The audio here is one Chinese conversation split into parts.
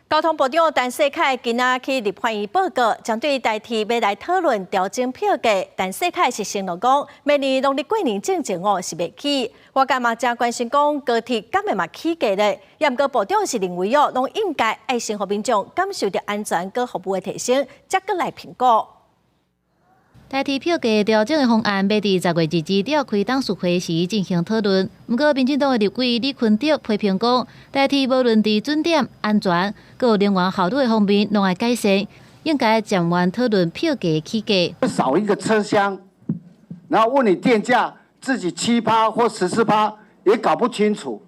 交通部长陈世凯今仔去立法院报告，将对代替要来讨论调整票价。陈世凯是承诺讲，明年农历过年之前是袂起。我感嘛真关心讲高铁敢会嘛起价咧？也毋过部长是认为拢应该爱先互民众感受到安全佮服务的提升，才搁来评估。代替票价调整的方案，要伫10月2日召开董事会时进行讨论。不过，民进党的立委李坤德批评讲，代替无论伫准点、安全、佮能源效率的方面，拢爱改善，应该暂缓讨论票价起价。少一个车厢，然后问你电价，自己7%或14%也搞不清楚，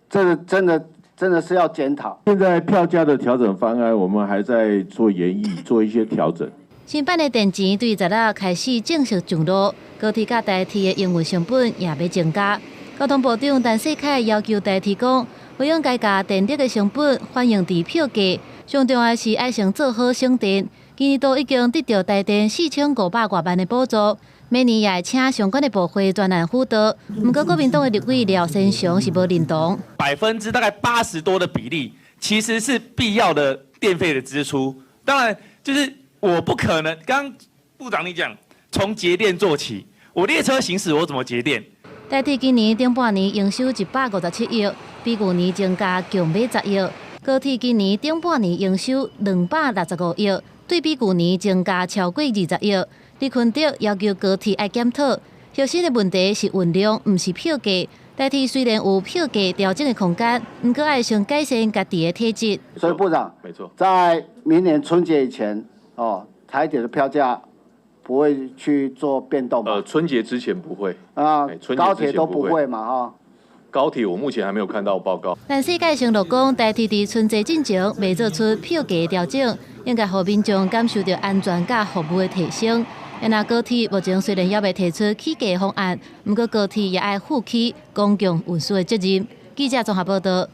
这真的是要检讨。现在票价的调整方案，我们还在做研议，做一些调整。新版的电钱对10日开始正式上路，高铁甲代替的营运成本也要增加。交通部长陈世凯要求代替讲，不应该将电力的成本反映伫票价，上重要是爱先做好省电。今年度已经得到台电4500多万的补助，每年也会请相关的部会专案辅导。不过，国民党的立委廖先祥是无认同，大概80%多的比例，其实是必要的电费的支出。当然，就是我不可能，刚部长你讲从节电做起，我列车行驶我怎么节电？代替今年顶半年营收157亿，比去年增加强10亿。高铁今年顶半年营收265亿，对比去年增加超过20亿。李坤德要求高铁爱检讨，核心的问题是运量，唔是票价。代替虽然有票价调整的空间，不过爱先改善家己的体质。所以部长，没错，在明年春节以前，台铁的票价不会去做变动吧？春节之前不会啊，高铁都不会嘛哈。高铁我目前还没有看到报告。但世界承诺讲，代替伫春节进前未做出票价调整，应该互民众感受到安全甲服务的提升。那高铁目前虽然还未提出起价方案，不过高铁也爱负起公共运输的责任。记者综合报道。